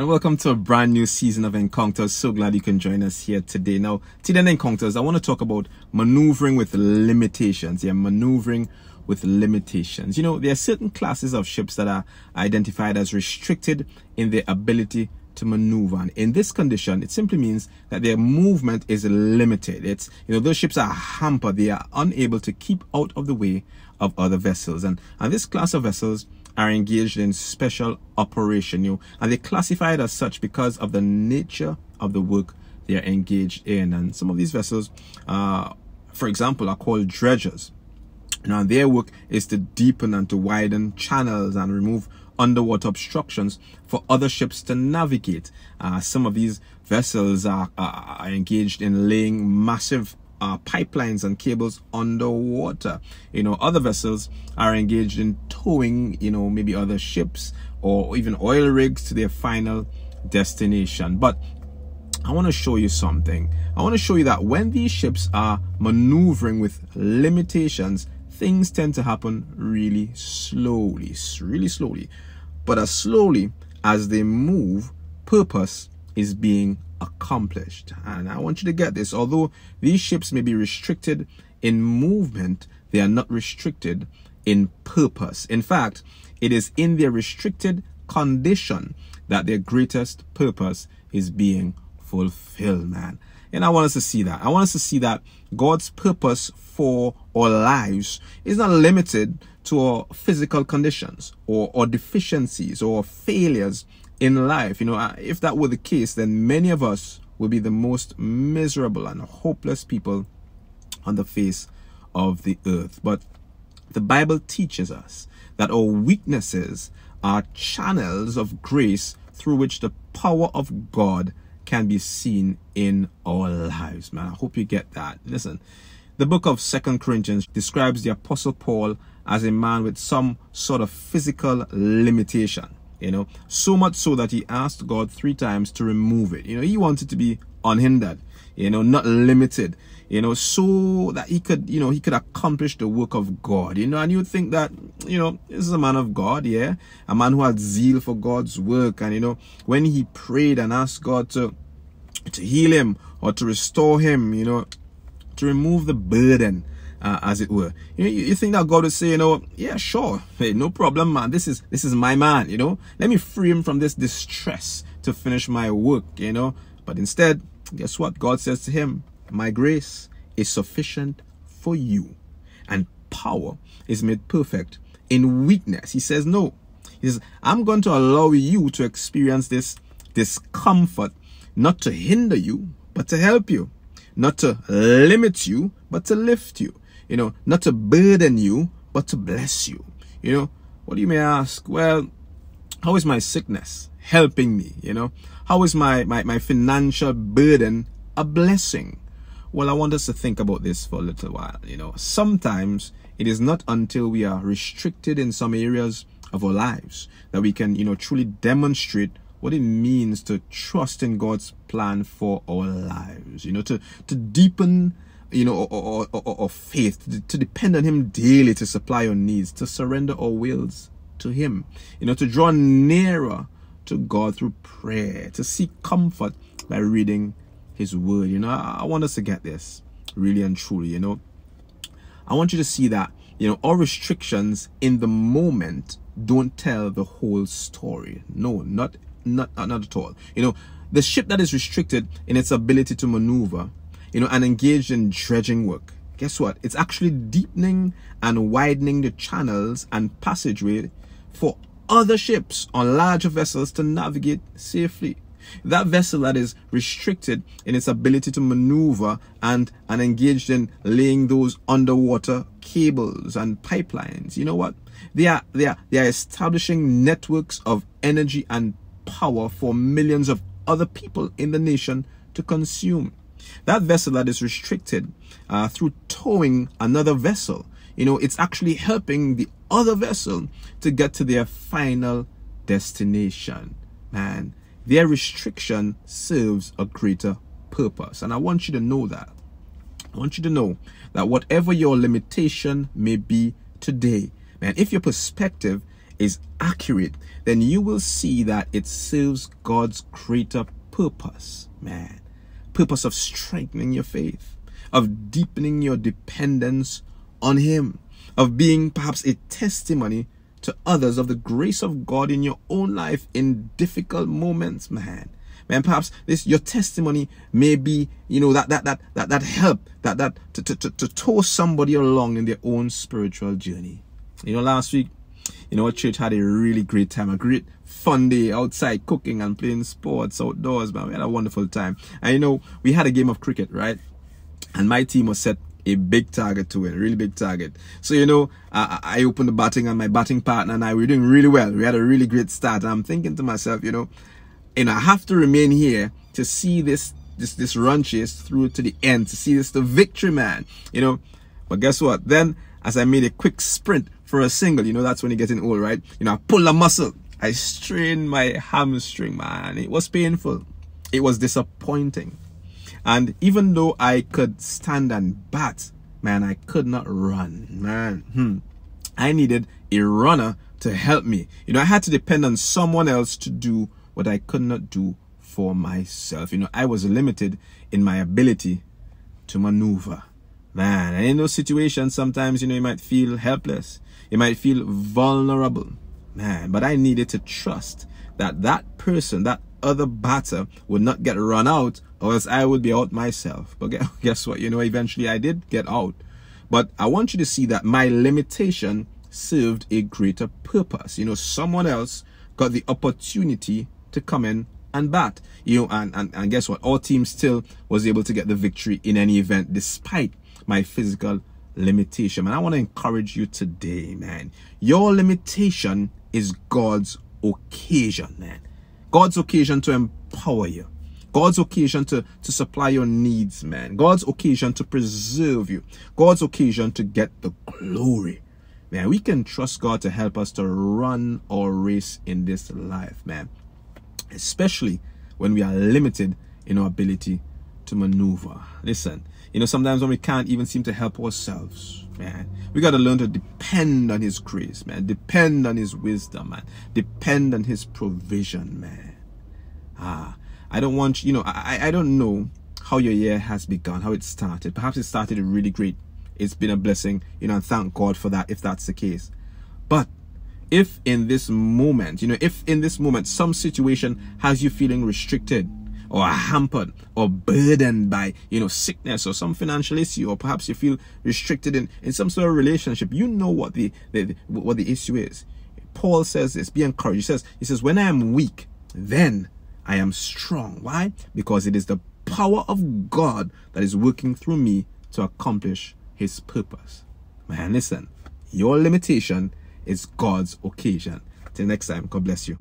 and welcome to a brand new season of Encounters. So glad you can join us here today. Now, today in Encounters, I want to talk about maneuvering with limitations. Yeah, maneuvering with limitations. You know, there are certain classes of ships that are identified as restricted in their ability to maneuver. And in this condition, it simply means that their movement is limited. It's, you know, those ships are hampered. They are unable to keep out of the way of other vessels. And this class of vessels are engaged in special operation, and they're classified as such because of the nature of the work they are engaged in. And some of these vessels, for example, are called dredgers. Now, their work is to deepen and to widen channels and remove underwater obstructions for other ships to navigate. Some of these vessels are engaged in laying massive pipelines and cables underwater. Other vessels are engaged in towing, maybe other ships or even oil rigs to their final destination. But I want to show you something. I want to show you that when these ships are maneuvering with limitations, things tend to happen really slowly. But as slowly as they move, purpose is being accomplished. And I want you to get this. Although these ships may be restricted in movement, they are not restricted in purpose. In fact, it is in their restricted condition that their greatest purpose is being fulfilled, man. And I want us to see that. I want us to see that God's purpose for our lives is not limited to our physical conditions or deficiencies or failures in life. If that were the case, then many of us would be the most miserable and hopeless people on the face of the earth. But the Bible teaches us that our weaknesses are channels of grace through which the power of God can be seen in our lives, man. I hope you get that. Listen, the book of 2 Corinthians describes the Apostle Paul as a man with some sort of physical limitation. So much so that he asked God 3 times to remove it. He wanted to be unhindered, not limited, so that he could accomplish the work of God, and you would think that, this is a man of God, yeah, a man who had zeal for God's work. And, when he prayed and asked God to heal him or to restore him, to remove the burden, as it were, you think that God would say, yeah, sure, hey, no problem, man. This is my man, let me free him from this distress to finish my work, But instead, guess what? God says to him, my grace is sufficient for you, and power is made perfect in weakness. He says, no. He says, I'm going to allow you to experience this discomfort, not to hinder you, but to help you, not to limit you, but to lift you. Not to burden you, but to bless you. What you may ask, well, how is my sickness helping me? How is my financial burden a blessing? Well, I want us to think about this for a little while. Sometimes it is not until we are restricted in some areas of our lives that we can, truly demonstrate what it means to trust in God's plan for our lives. To deepen or faith, to depend on him daily to supply our needs, to surrender our wills to him, to draw nearer to God through prayer, to seek comfort by reading his word. I want us to get this really and truly. I want you to see that, our restrictions in the moment don't tell the whole story. No, not at all. The ship that is restricted in its ability to maneuver, and engaged in dredging work, guess what? It's actually deepening and widening the channels and passageway for other ships on larger vessels to navigate safely. That vessel that is restricted in its ability to maneuver and engaged in laying those underwater cables and pipelines, you know what? They are establishing networks of energy and power for millions of other people in the nation to consume. That vessel that is restricted through towing another vessel, it's actually helping the other vessel to get to their final destination. Man, their restriction serves a greater purpose. And I want you to know that. I want you to know that whatever your limitation may be today, man, if your perspective is accurate, then you will see that it serves God's greater purpose, man. Purpose of strengthening your faith, of deepening your dependence on Him, of being perhaps a testimony to others of the grace of God in your own life in difficult moments, man. Man, perhaps your testimony may be, you know, that help, to tow somebody along in their own spiritual journey. You know, last week, you know, our church had a really great time, a great fun day outside, cooking and playing sports outdoors, man. We had a wonderful time. And you know, we had a game of cricket, right? And my team was set a big target to win, a really big target. So, you know, I opened the batting, and my batting partner and I were doing really well. We had a really great start. And I'm thinking to myself, you know, and I have to remain here to see this run chase through to the end, to see this to victory, man. You know, but guess what? Then, as I made a quick sprint for a single, you know, that's when you're getting old, right? You know, I pulled a muscle. I strained my hamstring, man. It was painful. It was disappointing. And even though I could stand and bat, man, I could not run, man. I needed a runner to help me. You know, I had to depend on someone else to do what I could not do for myself. You know, I was limited in my ability to maneuver, man. And in those situations, sometimes, you know, you might feel helpless. You might feel vulnerable, man. But I needed to trust that that person, that other batter, would not get run out, or else I would be out myself. But guess what? You know, eventually I did get out. But I want you to see that my limitation served a greater purpose. You know, someone else got the opportunity to come in and bat. You know, and guess what? Our team still was able to get the victory in any event, despite my physical limitation. And I want to encourage you today, man. Your limitation is God's occasion, man. God's occasion to empower you. God's occasion to supply your needs, man. God's occasion to preserve you. God's occasion to get the glory. Man, we can trust God to help us to run our race in this life, man. Especially when we are limited in our ability to maneuver. Listen, you know, sometimes when we can't even seem to help ourselves, man, we got to learn to depend on His grace, man. Depend on His wisdom, man. Depend on His provision, man. I don't want, you know, I don't know how your year has begun, how it started. Perhaps it started really great. It's been a blessing, you know, and thank God for that if that's the case. But if in this moment, you know, if in this moment some situation has you feeling restricted or hampered or burdened by, you know, sickness or some financial issue, or perhaps you feel restricted in some sort of relationship, you know what the issue is. Paul says this, be encouraged. He says, when I am weak, then I am strong. Why? Because it is the power of God that is working through me to accomplish His purpose. Man, listen, your limitation is God's occasion. Till next time, God bless you.